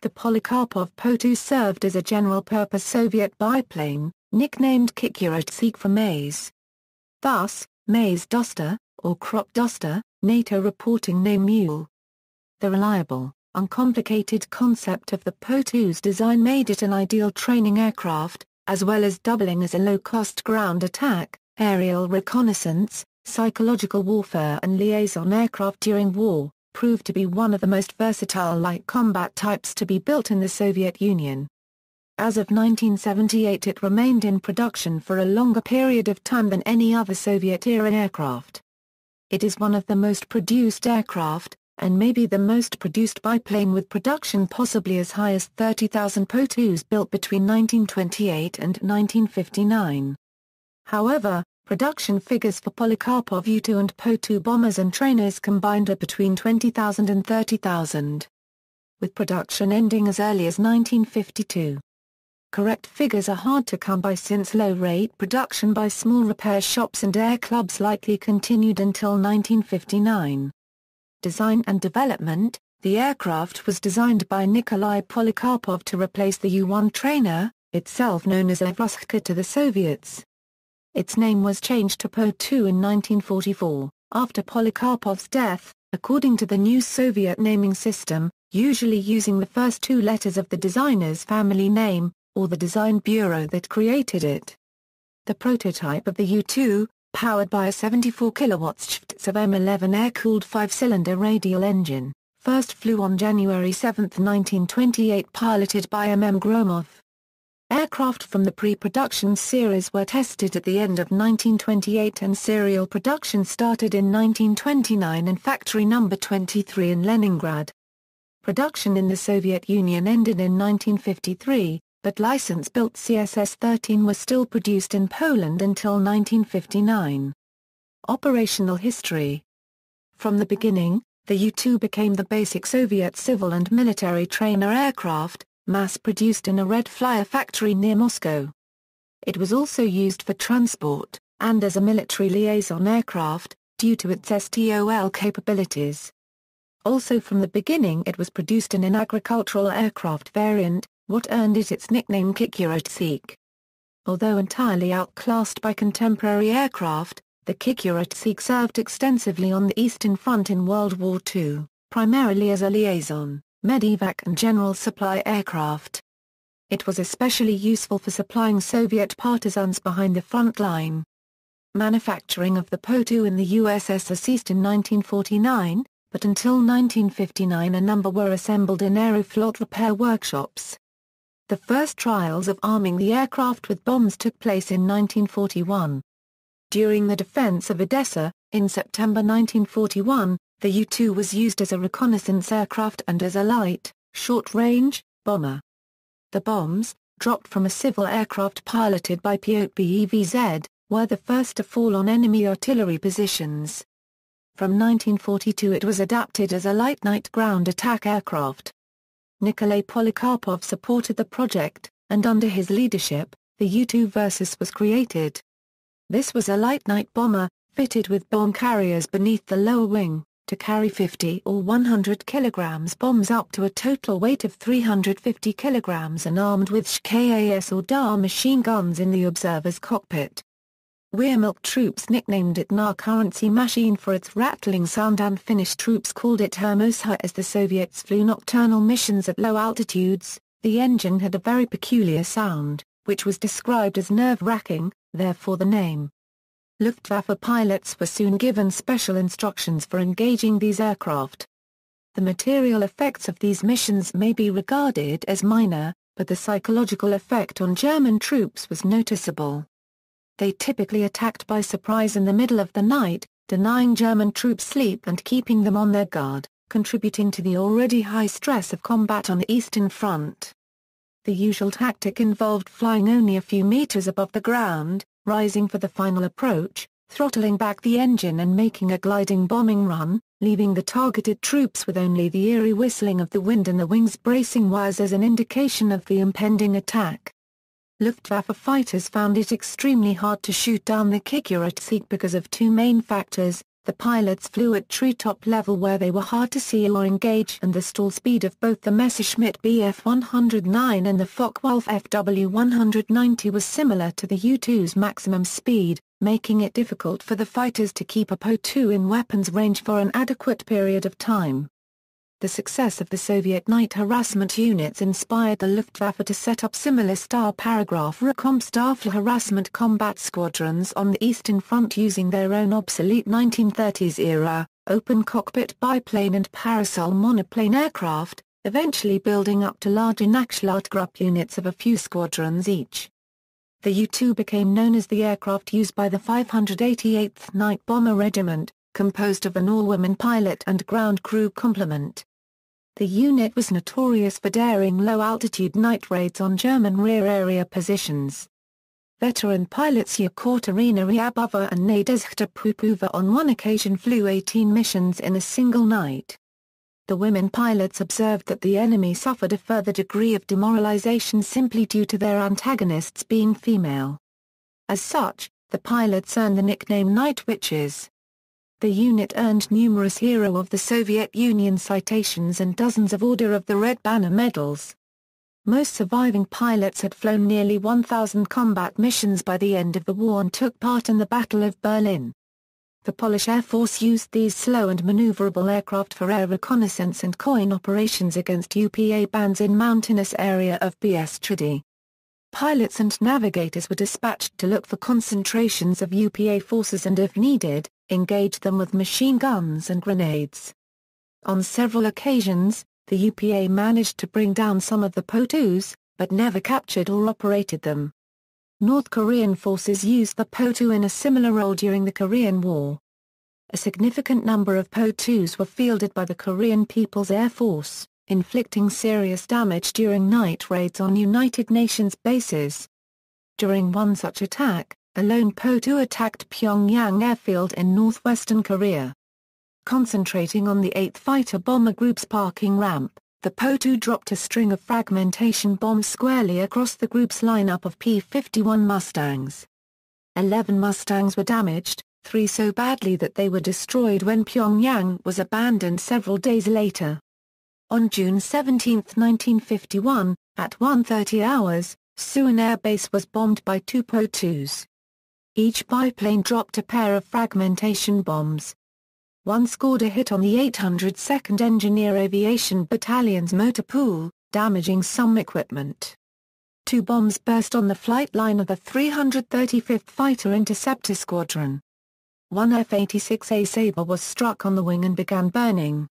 The Polikarpov Po served as a general-purpose Soviet biplane, nicknamed Kikurotsik for maize. Thus, maize duster, or crop duster, NATO reporting name mule. The reliable, uncomplicated concept of the Po-2's design made it an ideal training aircraft, as well as doubling as a low-cost ground attack, aerial reconnaissance, psychological warfare and liaison aircraft during war, proved to be one of the most versatile light combat types to be built in the Soviet Union. As of 1978 it remained in production for a longer period of time than any other Soviet-era aircraft. It is one of the most produced aircraft, and may be the most produced biplane with production possibly as high as 30,000 Po-2s built between 1928 and 1959. However, production figures for Polikarpov U-2 and Po-2 bombers and trainers combined are between 20,000 and 30,000. With production ending as early as 1952. Correct figures are hard to come by since low-rate production by small repair shops and air clubs likely continued until 1959. Design and development: the aircraft was designed by Nikolai Polikarpov to replace the U-1 trainer, itself known as Evrushka to the Soviets. Its name was changed to Po-2 in 1944, after Polikarpov's death, according to the new Soviet naming system, usually using the first two letters of the designer's family name, or the design bureau that created it. The prototype of the U-2, powered by a 74 kW Shvtsov M11 air-cooled 5-cylinder radial engine, first flew on January 7, 1928 piloted by Gromov. Aircraft from the pre-production series were tested at the end of 1928 and serial production started in 1929 in Factory No. 23 in Leningrad. Production in the Soviet Union ended in 1953, but license-built CSS-13 was still produced in Poland until 1959. Operational history: from the beginning, the U-2 became the basic Soviet civil and military trainer aircraft, mass-produced in a Red Flyer factory near Moscow. It was also used for transport, and as a military liaison aircraft, due to its STOL capabilities. Also from the beginning it was produced in an agricultural aircraft variant, what earned it its nickname Kikurotsik. Although entirely outclassed by contemporary aircraft, the Kikurotsik served extensively on the Eastern Front in World War II, primarily as a liaison, medevac and general supply aircraft. It was especially useful for supplying Soviet partisans behind the front line. Manufacturing of the Po-2 in the USSR ceased in 1949, but until 1959 a number were assembled in Aeroflot repair workshops. The first trials of arming the aircraft with bombs took place in 1941. During the defense of Odessa, in September 1941, the U-2 was used as a reconnaissance aircraft and as a light, short-range, bomber. The bombs, dropped from a civil aircraft piloted by Piotr Bevz, were the first to fall on enemy artillery positions. From 1942 it was adapted as a light night ground attack aircraft. Nikolai Polikarpov supported the project, and under his leadership, the U-2 Versus was created. This was a light night bomber, fitted with bomb carriers beneath the lower wing, to carry 50 or 100 kg bombs up to a total weight of 350 kg and armed with SKAS or DAR machine guns in the observer's cockpit. Wehrmacht troops nicknamed it Na Currency Machine for its rattling sound and Finnish troops called it Hermosha as the Soviets flew nocturnal missions at low altitudes. The engine had a very peculiar sound, which was described as nerve-wracking, therefore the name. Luftwaffe pilots were soon given special instructions for engaging these aircraft. The material effects of these missions may be regarded as minor, but the psychological effect on German troops was noticeable. They typically attacked by surprise in the middle of the night, denying German troops sleep and keeping them on their guard, contributing to the already high stress of combat on the Eastern Front. The usual tactic involved flying only a few meters above the ground, rising for the final approach, throttling back the engine and making a gliding bombing run, leaving the targeted troops with only the eerie whistling of the wind and the wings bracing wires as an indication of the impending attack. Luftwaffe fighters found it extremely hard to shoot down the Kikurotsik because of two main factors: The pilots flew at treetop level where they were hard to see or engage, and the stall speed of both the Messerschmitt Bf 109 and the Focke-Wulf FW 190 was similar to the U-2's maximum speed, making it difficult for the fighters to keep a Po-2 in weapons range for an adequate period of time. The success of the Soviet night harassment units inspired the Luftwaffe to set up similar style paragraph Rakommstaffel harassment combat squadrons on the Eastern Front using their own obsolete 1930s-era, open-cockpit biplane and parasol monoplane aircraft, eventually building up to larger Nachschlaggruppe units of a few squadrons each. The U-2 became known as the aircraft used by the 588th Night Bomber Regiment, composed of an all-women pilot and ground crew complement. The unit was notorious for daring low-altitude night raids on German rear-area positions. Veteran pilots Yekaterina Ryabova and Nadezhda Popova on one occasion flew 18 missions in a single night. The women pilots observed that the enemy suffered a further degree of demoralization simply due to their antagonists being female. As such, the pilots earned the nickname Night Witches. The unit earned numerous Hero of the Soviet Union citations and dozens of Order of the Red Banner medals. Most surviving pilots had flown nearly 1,000 combat missions by the end of the war and took part in the Battle of Berlin. The Polish Air Force used these slow and maneuverable aircraft for air reconnaissance and coin operations against UPA bands in mountainous area of Bieszczady. Pilots and navigators were dispatched to look for concentrations of UPA forces and, if needed, engage them with machine guns and grenades. On several occasions, the UPA managed to bring down some of the Po-2s, but never captured or operated them. North Korean forces used the Po-2 in a similar role during the Korean War. A significant number of Po-2s were fielded by the Korean People's Air Force, inflicting serious damage during night raids on United Nations bases. During one such attack, a lone Po-2 attacked Pyongyang airfield in northwestern Korea. Concentrating on the 8th Fighter Bomber Group's parking ramp, the Po-2 dropped a string of fragmentation bombs squarely across the group's lineup of P-51 Mustangs. 11 Mustangs were damaged, 3 so badly that they were destroyed when Pyongyang was abandoned several days later. On June 17, 1951, at 1:30 hours, Suwon Air Base was bombed by 2 Po-2s. Each biplane dropped a pair of fragmentation bombs. One scored a hit on the 802nd Engineer Aviation Battalion's motor pool, damaging some equipment. 2 bombs burst on the flight line of the 335th Fighter Interceptor Squadron. One F-86A Sabre was struck on the wing and began burning.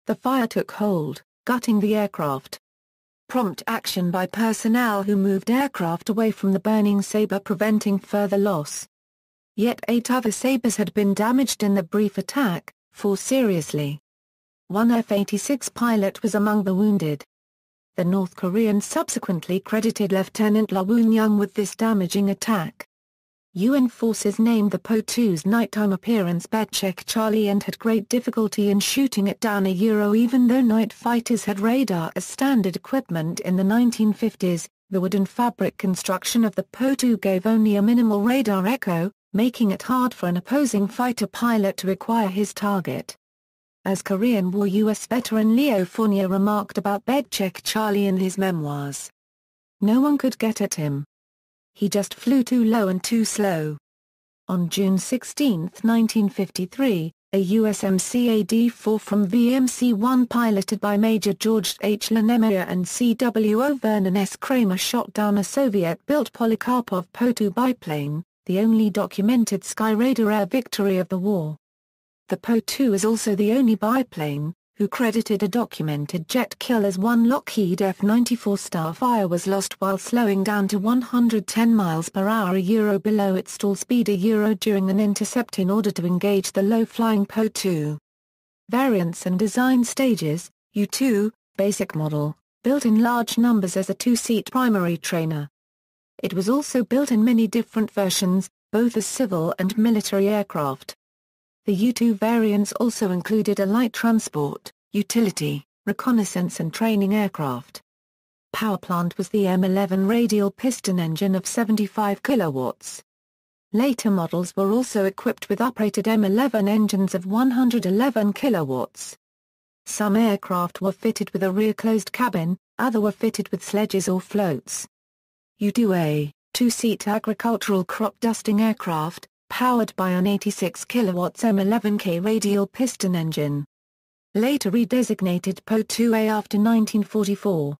The fire took hold, gutting the aircraft. Prompt action by personnel who moved aircraft away from the burning Sabre preventing further loss. Yet 8 other Sabres had been damaged in the brief attack, 4 seriously. One F-86 pilot was among the wounded. The North Koreans subsequently credited Lieutenant Lee Woon-young with this damaging attack. UN forces named the Po-2's nighttime appearance Bedcheck Charlie and had great difficulty in shooting it down even though night fighters had radar as standard equipment in the 1950s, the wood and fabric construction of the Po-2 gave only a minimal radar echo, making it hard for an opposing fighter pilot to acquire his target. As Korean War U.S. veteran Leo Fournier remarked about Bedcheck Charlie in his memoirs, "No one could get at him. He just flew too low and too slow." On June 16, 1953, a USMC AD-4 from VMC-1 piloted by Major George H. Lenemire and CWO Vernon S. Kramer shot down a Soviet-built Polikarpov Po biplane, the only documented Skyraider air victory of the war. The Po-2 is also the only biplane, who credited a documented jet kill as one Lockheed F-94 Starfire was lost while slowing down to 110 miles per hour below its stall speed during an intercept in order to engage the low-flying Po-2. Variants and design stages: U-2, basic model, built in large numbers as a 2-seat primary trainer. It was also built in many different versions, both as civil and military aircraft. The U-2 variants also included a light transport, utility, reconnaissance and training aircraft. Power plant was the M11 radial piston engine of 75 kilowatts. Later models were also equipped with uprated M11 engines of 111 kilowatts. Some aircraft were fitted with a rear closed cabin, others were fitted with sledges or floats. U-2A, two-seat agricultural crop dusting aircraft, powered by an 86 kilowatts M11K radial piston engine. Later redesignated Po-2A after 1944.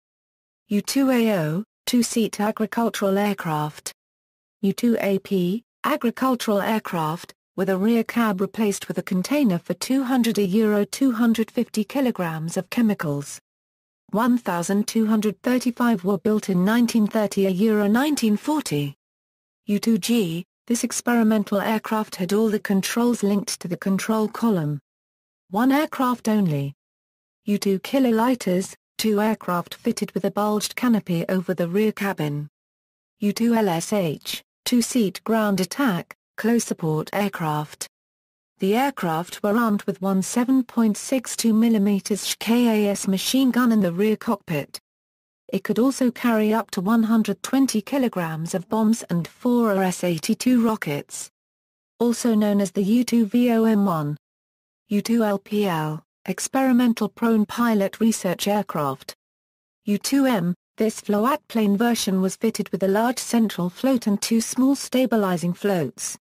U-2AO, two-seat agricultural aircraft. U-2AP, agricultural aircraft, with a rear cab replaced with a container for €250 kilograms of chemicals. 1,235 were built in 1930 1940. U-2G, this experimental aircraft had all the controls linked to the control column. One aircraft only. U-2 Kiloliters, two aircraft fitted with a bulged canopy over the rear cabin. U-2 LSH, two-seat ground attack, close support aircraft. The aircraft were armed with one 7.62 mm HKAS machine gun in the rear cockpit. It could also carry up to 120 kilograms of bombs and 4 RS-82 rockets. Also known as the U-2 VOM-1. U-2 LPL, experimental prone pilot research aircraft. U-2M, this floatplane version was fitted with a large central float and two small stabilizing floats.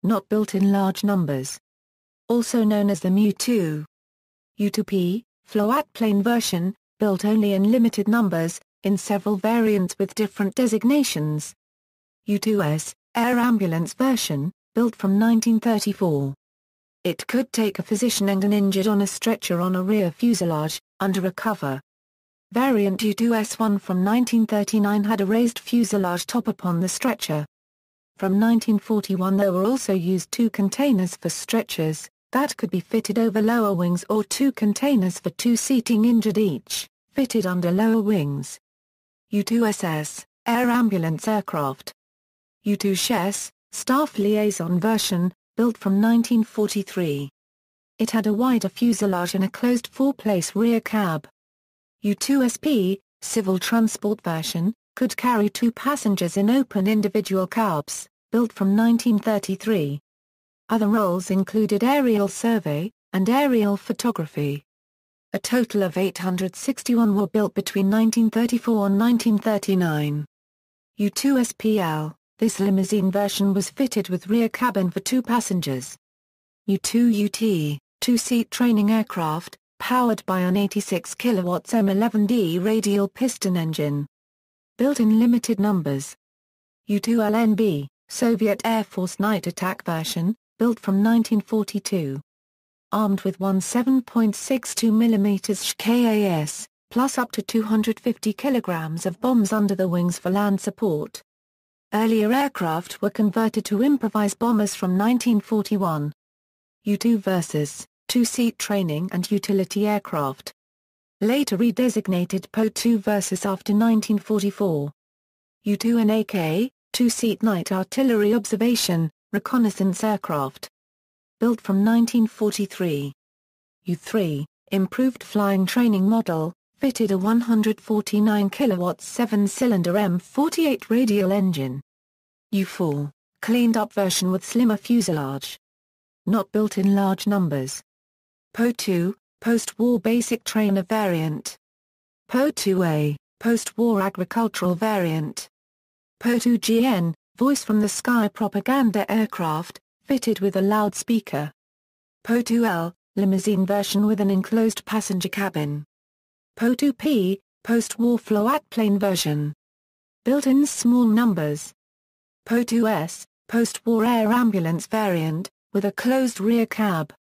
Not built in large numbers. Also known as the Mu-2. U-2P, floatplane version, built only in limited numbers, in several variants with different designations. U-2S, air ambulance version, built from 1934. It could take a physician and an injured on a stretcher on a rear fuselage, under a cover. Variant U-2S1 from 1939 had a raised fuselage top upon the stretcher. From 1941 there were also used two containers for stretchers, that could be fitted over lower wings or two containers for two seating injured each, fitted under lower wings. U-2SS, air ambulance aircraft. U-2SHES, staff liaison version, built from 1943. It had a wider fuselage and a closed four-place rear cab. U-2SP, civil transport version, could carry two passengers in open individual cabs, built from 1933. Other roles included aerial survey, and aerial photography. A total of 861 were built between 1934 and 1939. U-2SPL, this limousine version was fitted with rear cabin for two passengers. U-2UT, two-seat training aircraft, powered by an 86 kilowatts M11D radial piston engine. Built in limited numbers. U-2LNB, Soviet Air Force night attack version, built from 1942. Armed with one 7.62 mm HKAS, plus up to 250 kilograms of bombs under the wings for land support. Earlier aircraft were converted to improvised bombers from 1941. U-2 Versus, two-seat training and utility aircraft. Later redesignated Po-2 Versus after 1944. U-2NAK, two-seat night artillery observation, reconnaissance aircraft. Built from 1943. U-3, improved flying training model, fitted a 149 kilowatts 7-cylinder M48 radial engine. U-4, cleaned-up version with slimmer fuselage. Not built in large numbers. Po-2, post-war basic trainer variant. Po-2A, post-war agricultural variant. Po-2GN, voice from the sky propaganda aircraft, fitted with a loudspeaker. Po-2L, limousine version with an enclosed passenger cabin. Po-2P, post-war floatplane version. Built in small numbers. Po-2S, post-war air ambulance variant, with a closed rear cab.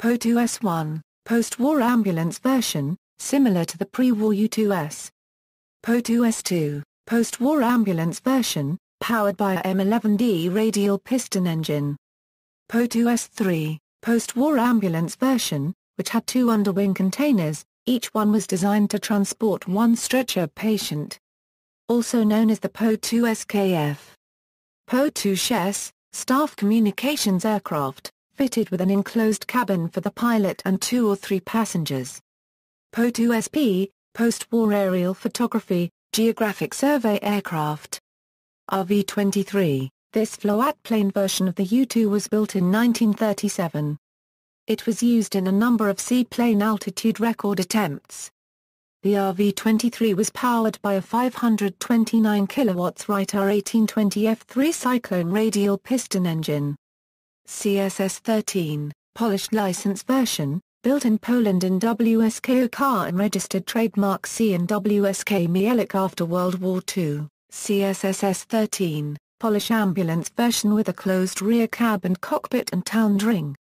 Po-2S1, post-war ambulance version, similar to the pre-war U-2S. Po-2S2, post-war ambulance version, powered by a M11D radial piston engine. Po-2S3, post-war ambulance version, which had two underwing containers, each one was designed to transport one stretcher patient. Also known as the Po-2SKF. Po-2SHES, staff communications aircraft, fitted with an enclosed cabin for the pilot and two or three passengers. Po-2SP, post-war aerial photography, geographic survey aircraft. RV-23, This floatplane version of the U-2 was built in 1937. It was used in a number of seaplane altitude record attempts. The RV-23 was powered by a 529 kW Wright R1820 F3 Cyclone radial piston engine. CSS-13, polished license version, built in Poland in WSK Okar and registered trademark C and WSK Mielec after World War II. CSSS-13, Polish ambulance version with a closed rear cab and cockpit and town ring.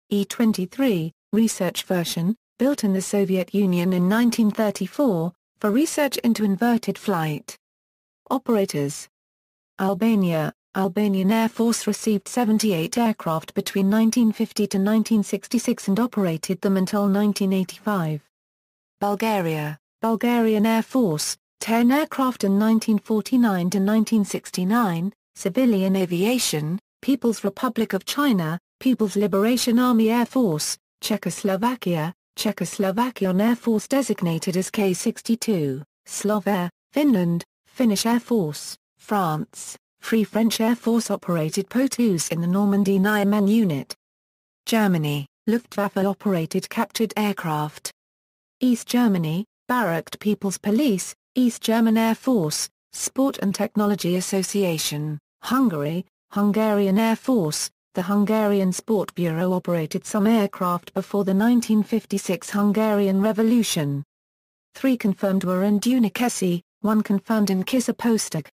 E-23, research version, built in the Soviet Union in 1934, for research into inverted flight. Operators. Albania. Albanian Air Force received 78 aircraft between 1950 to 1966 and operated them until 1985. Bulgaria. Bulgarian Air Force, 10 aircraft in 1949 to 1969, civilian aviation, People's Republic of China, People's Liberation Army Air Force, Czechoslovakia, Czechoslovakian Air Force designated as K-62, Slovakia, Finland, Finnish Air Force, France, Free French Air Force operated Po-2s in the Normandy Niemann unit. Germany, Luftwaffe operated captured aircraft. East Germany, Barracked People's Police, East German Air Force, Sport and Technology Association, Hungary, Hungarian Air Force, the Hungarian Sport Bureau operated some aircraft before the 1956 Hungarian Revolution. 3 confirmed were in Dunakesi, 1 confirmed in Kisa-Postag.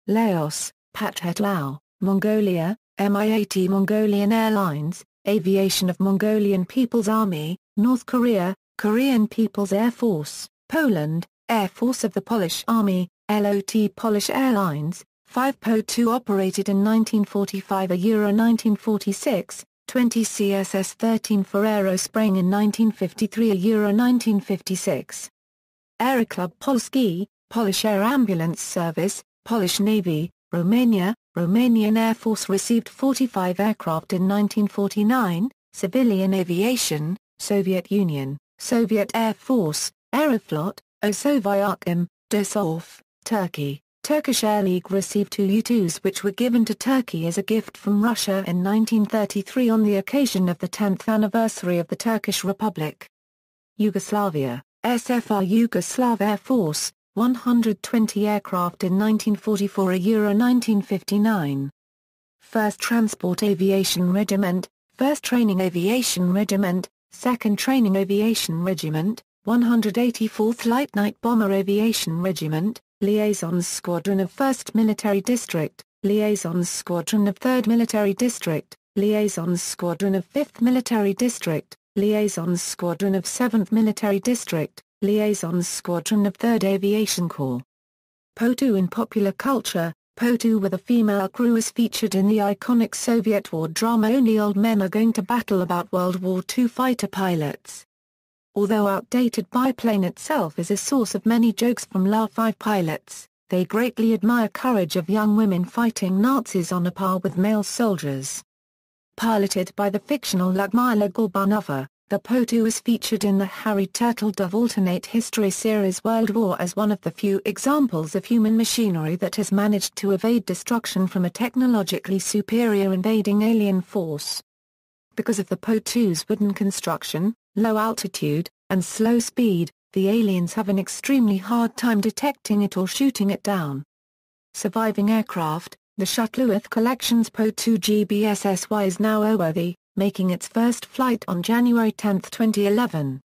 Laos, Pathet Lao, Mongolia, Mi-80 Mongolian Airlines, Aviation of Mongolian People's Army, North Korea, Korean People's Air Force, Poland, Air Force of the Polish Army, LOT Polish Airlines, 5 Po-2 operated in 1945 Euro 1946, 20 CSS-13 for aerospraying in 1953 Euro 1956. Aeroclub Polski, Polish Air Ambulance Service, Polish Navy, Romania, Romanian Air Force received 45 aircraft in 1949, civilian aviation, Soviet Union, Soviet Air Force, Aeroflot, Osovyarkim, Dusseldorf, Turkey. Turkish Air League received 2 U-2s which were given to Turkey as a gift from Russia in 1933 on the occasion of the 10th anniversary of the Turkish Republic. Yugoslavia, SFR Yugoslav Air Force, 120 aircraft in 1944 Euro 1959. 1st Transport Aviation Regiment, 1st Training Aviation Regiment, 2nd Training Aviation Regiment, 184th Light Night Bomber Aviation Regiment, Liaisons Squadron of 1st Military District, Liaisons Squadron of 3rd Military District, Liaisons Squadron of 5th Military District, Liaisons Squadron of 7th Military District, Liaisons Squadron of 3rd Aviation Corps. Po-2 in popular culture, Po-2 with a female crew is featured in the iconic Soviet war drama Only Old Men Are Going to Battle about World War II fighter pilots. Although outdated biplane itself is a source of many jokes from La-5 pilots, they greatly admire courage of young women fighting Nazis on a par with male soldiers. Piloted by the fictional Lyudmila Gorbanova, the Po-2 is featured in the Harry Turtledove alternate history series World War as one of the few examples of human machinery that has managed to evade destruction from a technologically superior invading alien force. Because of the Po-2's wooden construction, low altitude, and slow speed, the aliens have an extremely hard time detecting it or shooting it down. Surviving aircraft, the Shuttleworth Collection's Po-2 GBSSY is now airworthy, making its first flight on January 10, 2011.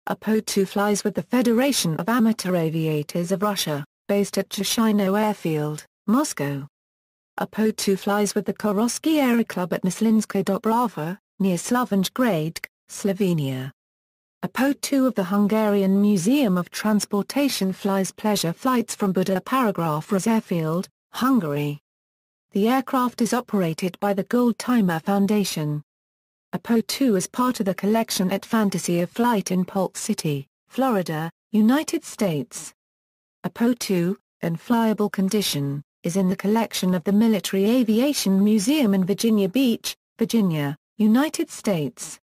A Po-2 flies with the Federation of Amateur Aviators of Russia, based at Chashino Airfield, Moscow. A Po-2 flies with the Korovsky Aeroclub at Myslinska Dobrava, near Slovenj-Gradec, Slovenia. A Po-2 of the Hungarian Museum of Transportation flies pleasure flights from Buda Paragraph Airfield, Hungary. The aircraft is operated by the Gold Timer Foundation. A Po-2 is part of the collection at Fantasy of Flight in Polk City, Florida, United States. A Po-2, in flyable condition, is in the collection of the Military Aviation Museum in Virginia Beach, Virginia, United States.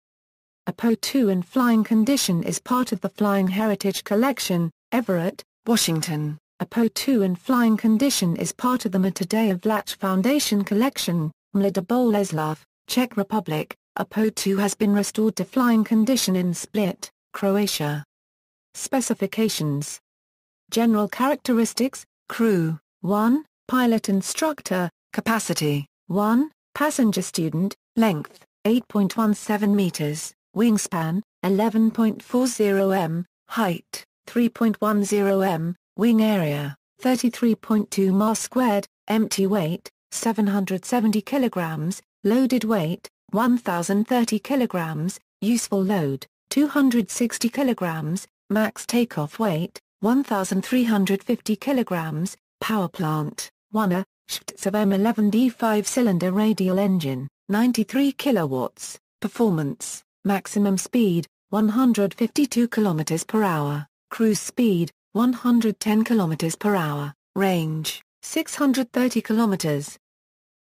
A Po-2 in flying condition is part of the Flying Heritage Collection, Everett, Washington. A Po-2 in flying condition is part of the Matodejev Foundation collection, Mlada Boleslav, Czech Republic. A Po-2 has been restored to flying condition in Split, Croatia. Specifications. General characteristics: crew, 1, pilot instructor, capacity, 1, passenger student, length, 8.17 meters, wingspan, 11.40 m, height, 3.10 m, wing area, 33.2 mass squared, empty weight, 770 kilograms, loaded weight, 1,030 kilograms, useful load, 260 kilograms, max takeoff weight, 1,350 kilograms, power plant, 1 Schtsev M11D 5-cylinder radial engine, 93 kilowatts, performance, maximum speed, 152 km per hour, cruise speed, 110 km per hour, range, 630 km.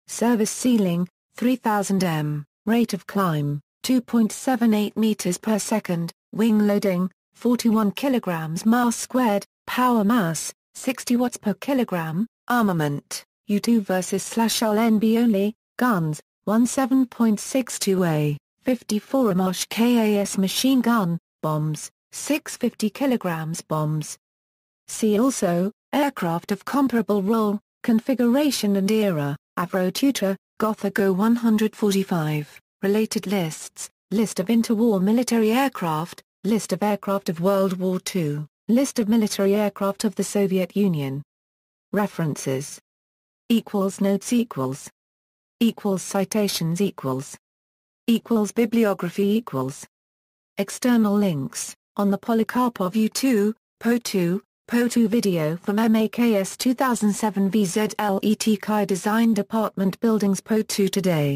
Service ceiling, 3,000 m, rate of climb, 2.78 meters per second, wing loading, 41 kilograms mass squared, power mass, 60 watts per kilogram, armament, U-2 vs ALll NB only, guns, 17.62A, 54 mm KAS machine gun, bombs, 650 kilograms bombs. See also, aircraft of comparable role, configuration and era, Avro Tutor, Gotha Go 145, related lists, list of interwar military aircraft, list of aircraft of World War II, list of military aircraft of the Soviet Union. References. Notes citations bibliography External links, on the Polikarpov U-2, Po-2 video from MAKS 2007 VZLET Kai Design Department Buildings Po-2 Today.